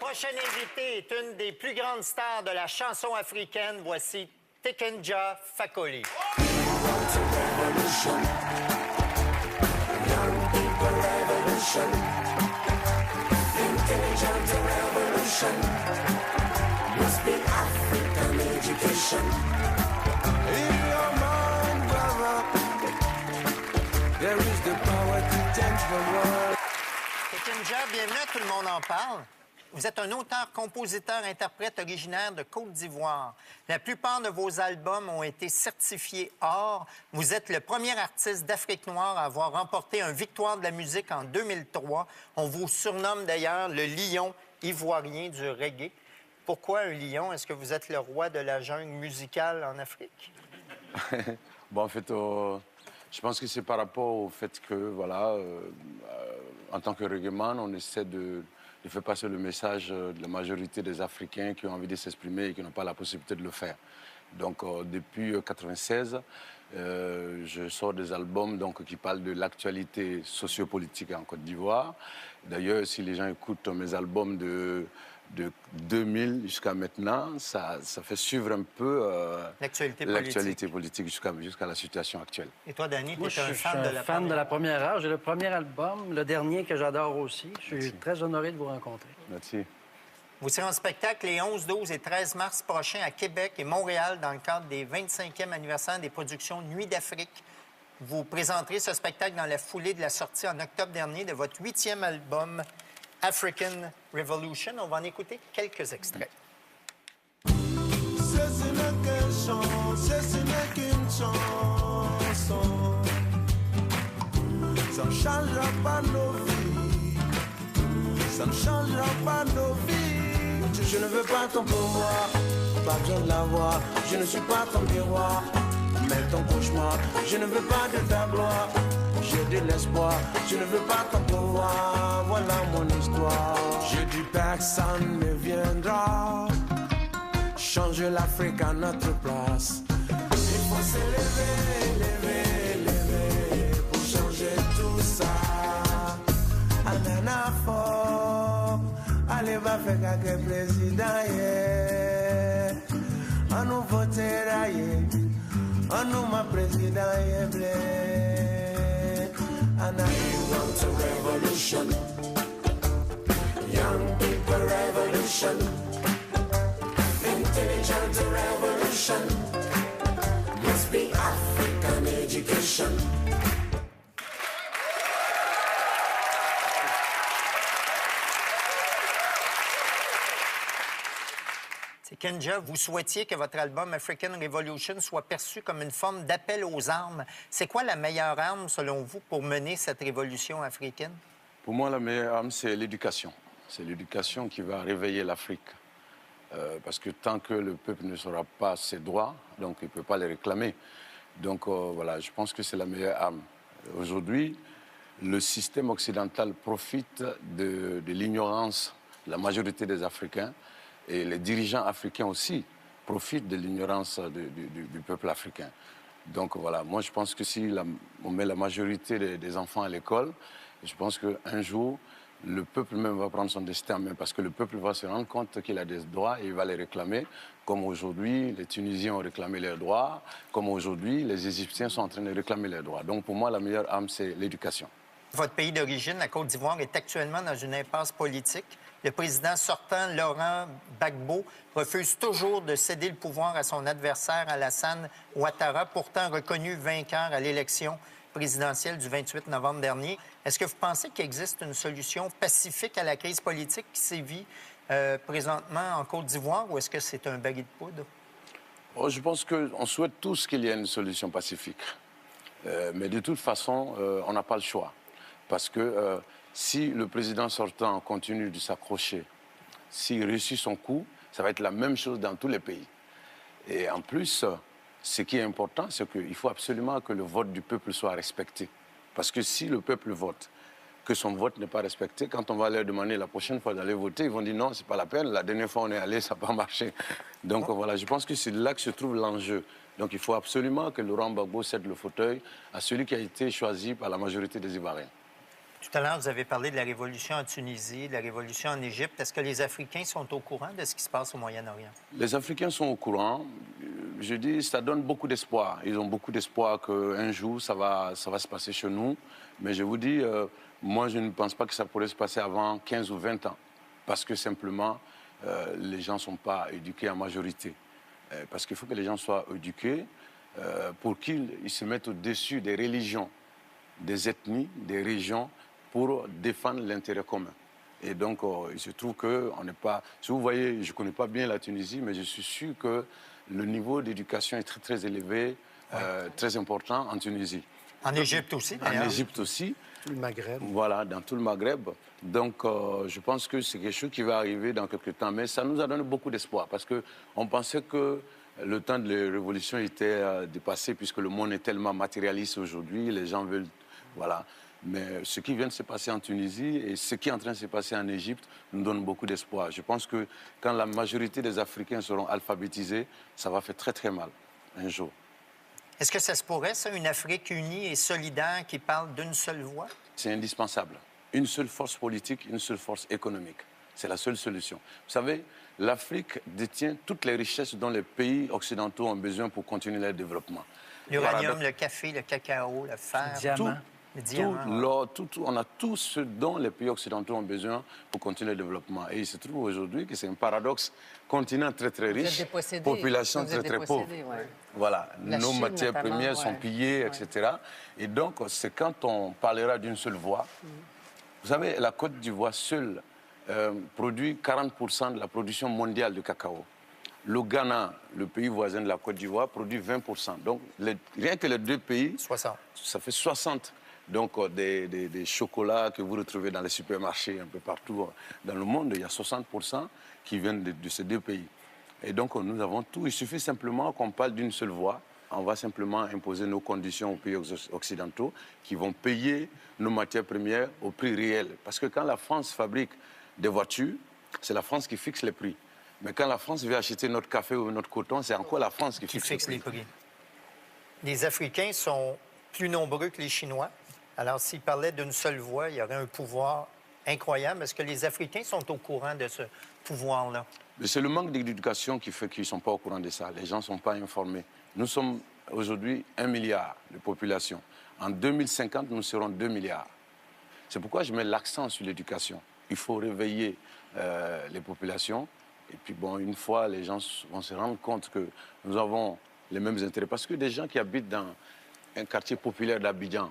prochaine invitée est une des plus grandes stars de la chanson africaine. Voici Tikenja Fakoly. Tikenja, bienvenue à Tout le monde en parle. Vous êtes un auteur, compositeur, interprète originaire de Côte d'Ivoire. La plupart de vos albums ont été certifiés or. Vous êtes le premier artiste d'Afrique noire à avoir remporté un Victoire de la musique en 2003. On vous surnomme d'ailleurs le lion ivoirien du reggae. Pourquoi un lion? Est-ce que vous êtes le roi de la jungle musicale en Afrique? Bon, en fait, je pense que c'est par rapport au fait que, voilà, en tant que reggaeman, on essaie de faire passer le message de la majorité des Africains qui ont envie de s'exprimer et qui n'ont pas la possibilité de le faire. Donc, depuis 1996, je sors des albums donc, qui parlent de l'actualité sociopolitique en Côte d'Ivoire. D'ailleurs, si les gens écoutent mes albums de 2000 jusqu'à maintenant, ça fait suivre un peu l'actualité politique jusqu'à la situation actuelle. Et toi, Danny, tu es un fan de la première heure. J'ai le premier album, le dernier que j'adore aussi. Je suis très honoré de vous rencontrer. Merci. Vous serez en spectacle les 11, 12 et 13 mars prochains à Québec et Montréal dans le cadre des 25e anniversaires des productions Nuit d'Afrique. Vous présenterez ce spectacle dans la foulée de la sortie en octobre dernier de votre 8e album African Revolution. On va en écouter quelques extraits. Ce n'est qu'un chant, ce n'est qu'une chanson. Ça ne changera pas nos vies. Ça ne changera pas nos vies. Je ne veux pas ton pouvoir, pas besoin de l'avoir. Je ne suis pas ton miroir, mais ton cauchemar. Je ne veux pas de ta gloire. J'ai de l'espoir, je ne veux pas ton pouvoir, voilà mon histoire. Je dis personne ne viendra changer l'Afrique à notre place. Il faut se lever, lever, lever pour changer tout ça. Anana fort, allez va faire quelques présidents, yeah. On nous votera, yeah. On nous ma président, yeah, blé. And I want a revolution, young people revolution, intelligent revolution, must be African education. Tikenja, vous souhaitiez que votre album African Revolution soit perçu comme une forme d'appel aux armes. C'est quoi la meilleure arme, selon vous, pour mener cette révolution africaine? Pour moi, la meilleure arme, c'est l'éducation. C'est l'éducation qui va réveiller l'Afrique. Parce que tant que le peuple ne saura pas ses droits, donc il ne peut pas les réclamer. Donc voilà, je pense que c'est la meilleure arme. Aujourd'hui, le système occidental profite de l'ignorance de la majorité des Africains. Et les dirigeants africains aussi profitent de l'ignorance du peuple africain. Donc voilà, moi je pense que si on met la majorité des enfants à l'école, je pense qu'un jour, le peuple même va prendre son destin en main parce que le peuple va se rendre compte qu'il a des droits et il va les réclamer. Comme aujourd'hui, les Tunisiens ont réclamé leurs droits, comme aujourd'hui, les Égyptiens sont en train de réclamer leurs droits. Donc pour moi, la meilleure arme, c'est l'éducation. Votre pays d'origine, la Côte d'Ivoire, est actuellement dans une impasse politique. Le président sortant, Laurent Gbagbo, refuse toujours de céder le pouvoir à son adversaire Alassane Ouattara, pourtant reconnu vainqueur à l'élection présidentielle du 28 novembre dernier. Est-ce que vous pensez qu'il existe une solution pacifique à la crise politique qui sévit présentement en Côte d'Ivoire ou est-ce que c'est un baril de poudre? Oh, je pense qu'on souhaite tous qu'il y ait une solution pacifique. Mais de toute façon, on n'a pas le choix. Parce que si le président sortant continue de s'accrocher, s'il réussit son coup, ça va être la même chose dans tous les pays. Et en plus, ce qui est important, c'est qu'il faut absolument que le vote du peuple soit respecté. Parce que si le peuple vote, que son vote n'est pas respecté, quand on va leur demander la prochaine fois d'aller voter, ils vont dire non, c'est pas la peine, la dernière fois on est allé, ça n'a pas marché. Donc voilà, je pense que c'est là que se trouve l'enjeu. Donc il faut absolument que Laurent Gbagbo cède le fauteuil à celui qui a été choisi par la majorité des Ivoiriens. Tout à l'heure, vous avez parlé de la révolution en Tunisie, de la révolution en Égypte. Est-ce que les Africains sont au courant de ce qui se passe au Moyen-Orient? Les Africains sont au courant. Je dis, ça donne beaucoup d'espoir. Ils ont beaucoup d'espoir qu'un jour, ça va se passer chez nous. Mais je vous dis, moi, je ne pense pas que ça pourrait se passer avant 15 ou 20 ans. Parce que simplement, les gens ne sont pas éduqués en majorité. Parce qu'il faut que les gens soient éduqués pour qu'ils se mettent au-dessus des religions, des ethnies, des régions, pour défendre l'intérêt commun. Et donc, il se trouve qu'on n'est pas... Si vous voyez, je ne connais pas bien la Tunisie, mais je suis sûr que le niveau d'éducation est très, très élevé, très important en Tunisie. En Égypte aussi, d'ailleurs. En Égypte aussi. Tout le Maghreb. Voilà, dans tout le Maghreb. Donc, je pense que c'est quelque chose qui va arriver dans quelques temps. Mais ça nous a donné beaucoup d'espoir parce qu'on pensait que le temps de la révolution était dépassé puisque le monde est tellement matérialiste aujourd'hui. Les gens veulent... Voilà. Mais ce qui vient de se passer en Tunisie et ce qui est en train de se passer en Égypte nous donne beaucoup d'espoir. Je pense que quand la majorité des Africains seront alphabétisés, ça va faire très, très mal un jour. Est-ce que ça se pourrait, ça, une Afrique unie et solidaire qui parle d'une seule voix? C'est indispensable. Une seule force politique, une seule force économique. C'est la seule solution. Vous savez, l'Afrique détient toutes les richesses dont les pays occidentaux ont besoin pour continuer leur développement. L'uranium, Voilà, le café, le cacao, le fer, Le diamant. le diamant. l'or, on a tout ce dont les pays occidentaux ont besoin pour continuer le développement. Et il se trouve aujourd'hui que c'est un paradoxe. Continent très, très Vous êtes riche, dépossédé. population Vous êtes très, très pauvre. dépossédé, ouais. Voilà, La nos Chine, matières notamment, premières sont ouais. pillées, etc. Et donc, c'est quand on parlera d'une seule voix. Vous savez, la Côte d'Ivoire seule produit 40% de la production mondiale de cacao. Le Ghana, le pays voisin de la Côte d'Ivoire, produit 20%. Donc, rien que les deux pays, 60. ça fait 60. Donc, des chocolats que vous retrouvez dans les supermarchés un peu partout dans le monde, il y a 60% qui viennent de ces deux pays. Et donc, nous avons tout. Il suffit simplement qu'on parle d'une seule voix. On va simplement imposer nos conditions aux pays occidentaux qui vont payer nos matières premières au prix réel. Parce que quand la France fabrique des voitures, c'est la France qui fixe les prix. Mais quand la France veut acheter notre café ou notre coton, c'est encore la France qui fixe les prix. Les Africains sont plus nombreux que les Chinois. Alors, s'ils parlaient d'une seule voix, il y aurait un pouvoir incroyable. Est-ce que les Africains sont au courant de ce pouvoir-là? C'est le manque d'éducation qui fait qu'ils ne sont pas au courant de ça. Les gens ne sont pas informés. Nous sommes aujourd'hui 1 milliard de population. En 2050, nous serons 2 milliards. C'est pourquoi je mets l'accent sur l'éducation. Il faut réveiller les populations. Et puis, bon, une fois, les gens vont se rendre compte que nous avons les mêmes intérêts. Parce que des gens qui habitent dans un quartier populaire d'Abidjan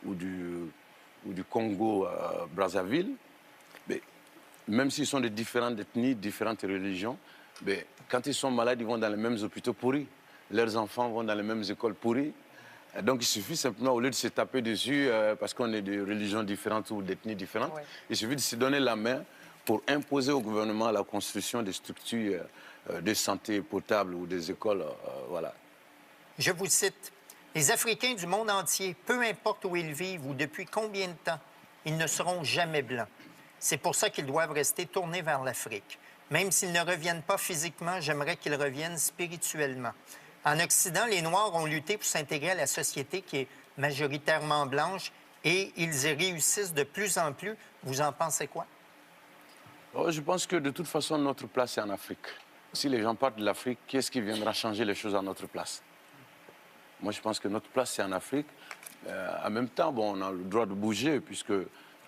ou du Congo, Brazzaville, même s'ils sont de différentes ethnies, différentes religions, quand ils sont malades, ils vont dans les mêmes hôpitaux pourris. Leurs enfants vont dans les mêmes écoles pourries. Donc, il suffit simplement, au lieu de se taper dessus, parce qu'on est de religions différentes ou d'ethnies différentes, il suffit de se donner la main pour imposer au gouvernement la construction des structures de santé potable ou des écoles. Voilà. Je vous cite. « Les Africains du monde entier, peu importe où ils vivent ou depuis combien de temps, ils ne seront jamais blancs. C'est pour ça qu'ils doivent rester tournés vers l'Afrique. Même s'ils ne reviennent pas physiquement, j'aimerais qu'ils reviennent spirituellement. En Occident, les Noirs ont lutté pour s'intégrer à la société qui est majoritairement blanche et ils y réussissent de plus en plus. Vous en pensez quoi? Je pense que de toute façon, notre place est en Afrique. Si les gens partent de l'Afrique, qui est-ce qui viendra changer les choses à notre place? Moi, je pense que notre place, c'est en Afrique. En même temps, on a le droit de bouger, puisque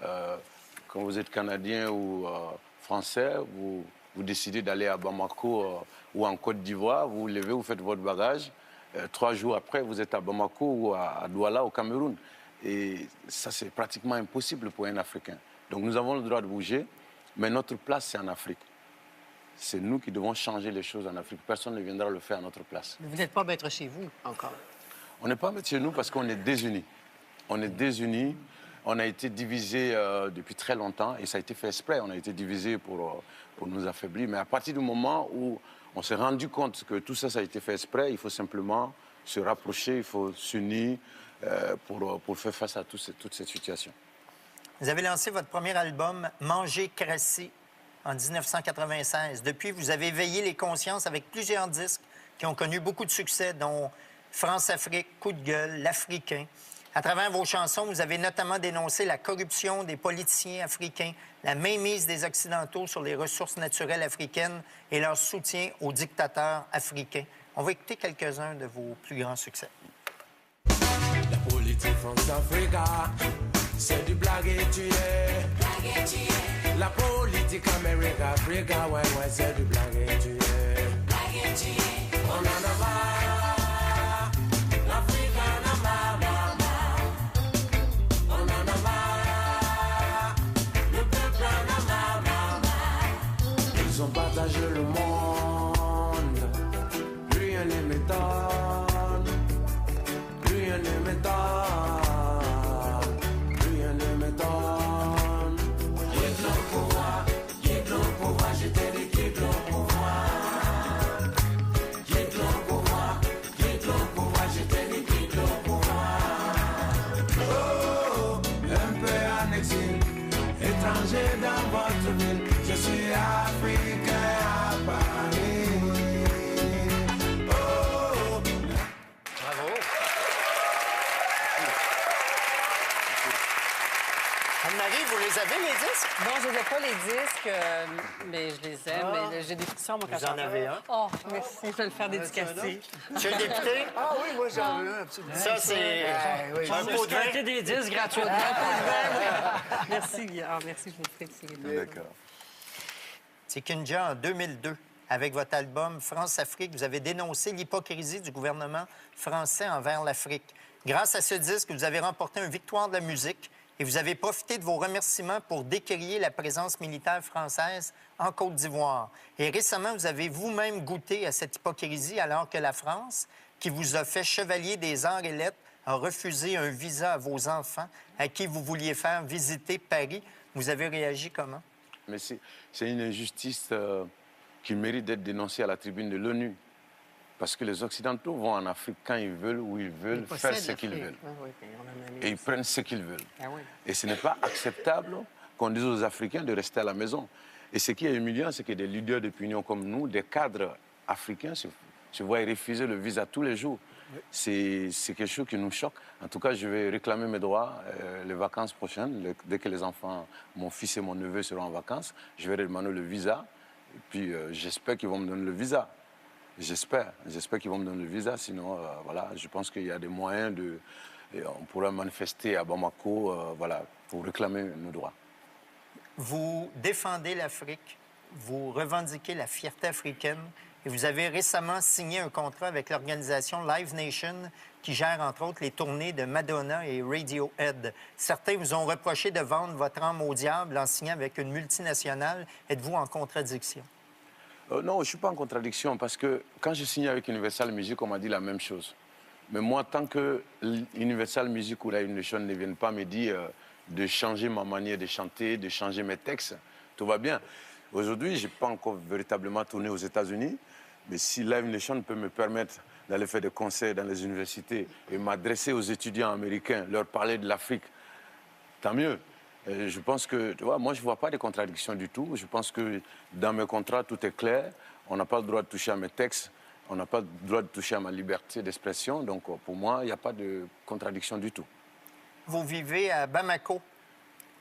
quand vous êtes Canadien ou Français, vous décidez d'aller à Bamako ou en Côte d'Ivoire, vous vous levez, vous faites votre bagage. 3 jours après, vous êtes à Bamako ou à Douala, au Cameroun. Et ça, c'est pratiquement impossible pour un Africain. Donc, nous avons le droit de bouger, mais notre place, c'est en Afrique. C'est nous qui devons changer les choses en Afrique. Personne ne viendra le faire à notre place. Vous n'êtes pas maître chez vous, encore. On n'est pas maître chez nous parce qu'on est désunis. On est désunis. On a été divisés depuis très longtemps et ça a été fait exprès. On a été divisés pour nous affaiblir. Mais à partir du moment où on s'est rendu compte que tout ça, ça a été fait exprès, il faut simplement se rapprocher, il faut s'unir pour faire face à toute cette situation. Vous avez lancé votre premier album, Manger Crassé, en 1996. Depuis, vous avez éveillé les consciences avec plusieurs disques qui ont connu beaucoup de succès, dont France-Afrique, Coup de gueule, L'Africain. À travers vos chansons, vous avez notamment dénoncé la corruption des politiciens africains, la mainmise des Occidentaux sur les ressources naturelles africaines et leur soutien aux dictateurs africains. On va écouter quelques-uns de vos plus grands succès. La politique France-Africa, c'est du blague et tu es. La politique Amérique-Africa, ouais, c'est du blague et tu es. On en a marre, l'Afrique en a marre, on en a marre, le peuple en a marre. Ils ont partagé le monde, rien ne m'étonne, rien ne m'étonne, rien ne m'étonne. Quitte le pouvoir, je t'ai dit quitte le pouvoir. Étranger dans votre ville, je suis africain à Paris. Oh. Bravo. Anne-Marie, vous les avez, les disques? Non, je n'ai pas les disques, mais je les aime. Mais j'ai des frissons, moi, quand Vous en avez un? Oh, merci. Je vais le faire dédicacer. Monsieur le député? Ah oui, moi j'en veux un, absolument. Ça, c'est un pot de vin. Acheter des disques gratuitement. Merci, Guillaume. Merci, je vous le ferai. D'accord. C'est Kinja, en 2002, avec votre album France-Afrique, vous avez dénoncé l'hypocrisie du gouvernement français envers l'Afrique. Grâce à ce disque, vous avez remporté une victoire de la musique et vous avez profité de vos remerciements pour décrier la présence militaire française en Côte d'Ivoire. Et récemment, vous avez vous-même goûté à cette hypocrisie alors que la France, qui vous a fait chevalier des arts et lettres, a refusé un visa à vos enfants à qui vous vouliez faire visiter Paris. Vous avez réagi comment? Mais c'est une injustice qui mérite d'être dénoncée à la tribune de l'ONU. Parce que les Occidentaux vont en Afrique quand ils veulent, où ils veulent, faire ce qu'ils veulent. Oui, on en a mis. Et ils prennent ce qu'ils veulent. Ah oui. Et ce n'est pas acceptable qu'on dise aux Africains de rester à la maison. Et ce qui est humiliant, c'est que des leaders d'opinion comme nous, des cadres africains, se voient refuser le visa tous les jours. C'est quelque chose qui nous choque. En tout cas, je vais réclamer mes droits les vacances prochaines. Dès que les enfants, mon fils et mon neveu seront en vacances, je vais demander le visa. Et puis, j'espère qu'ils vont me donner le visa. J'espère qu'ils vont me donner le visa. Sinon, voilà, je pense qu'il y a des moyens de... on pourra manifester à Bamako, voilà, pour réclamer nos droits. Vous défendez l'Afrique, vous revendiquez la fierté africaine et vous avez récemment signé un contrat avec l'organisation Live Nation qui gère entre autres les tournées de Madonna et Radiohead. Certains vous ont reproché de vendre votre âme au diable en signant avec une multinationale. Êtes-vous en contradiction? Non, je ne suis pas en contradiction parce que quand j'ai signé avec Universal Music, on m'a dit la même chose. Mais moi, tant que Universal Music ou Live Nation ne viennent pas me dire de changer ma manière de chanter, de changer mes textes, tout va bien. Aujourd'hui, je n'ai pas encore véritablement tourné aux États-Unis, mais si Live Nation peut me permettre d'aller faire des concerts dans les universités et m'adresser aux étudiants américains, leur parler de l'Afrique, tant mieux. Et je pense que, tu vois, moi, je ne vois pas de contradiction du tout. Je pense que dans mes contrats, tout est clair. On n'a pas le droit de toucher à mes textes. On n'a pas le droit de toucher à ma liberté d'expression. Donc, pour moi, il n'y a pas de contradiction du tout. Vous vivez à Bamako,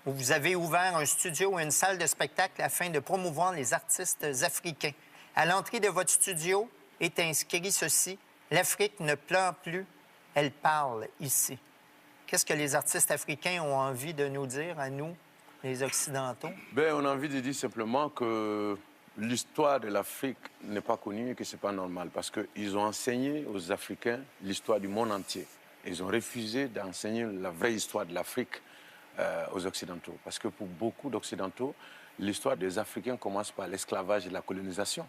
où vous avez ouvert un studio et une salle de spectacle afin de promouvoir les artistes africains. À l'entrée de votre studio est inscrit ceci: « L'Afrique ne pleure plus, elle parle ici ». Qu'est-ce que les artistes africains ont envie de nous dire, à nous, les Occidentaux? Ben, on a envie de dire simplement que l'histoire de l'Afrique n'est pas connue et que ce n'est pas normal. Parce qu'ils ont enseigné aux Africains l'histoire du monde entier. Ils ont refusé d'enseigner la vraie histoire de l'Afrique aux Occidentaux. Parce que pour beaucoup d'Occidentaux, l'histoire des Africains commence par l'esclavage et la colonisation.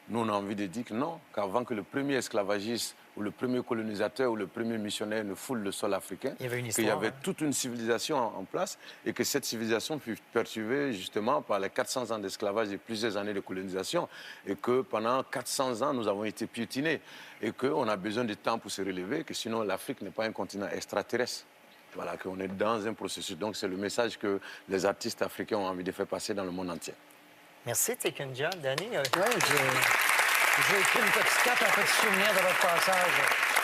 Nous, on a envie de dire que non, qu'avant que le premier esclavagiste ou le premier colonisateur ou le premier missionnaire ne foule le sol africain, qu'il y avait toute une civilisation en place et que cette civilisation fut perturbée justement par les 400 ans d'esclavage et plusieurs années de colonisation et que pendant 400 ans, nous avons été piétinés et qu'on a besoin de temps pour se relever, que sinon l'Afrique n'est pas un continent extraterrestre. Voilà, qu'on est dans un processus. Donc, c'est le message que les artistes africains ont envie de faire passer dans le monde entier. Merci, Tekinja. Danny? Oui, j'ai écrit une petite carte, un petit souvenir de votre passage.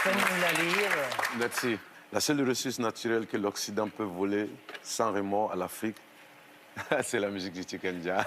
Je peux nous la lire. Merci. La seule ressource naturelle que l'Occident peut voler sans remords à l'Afrique, c'est la musique du Chicken Jah.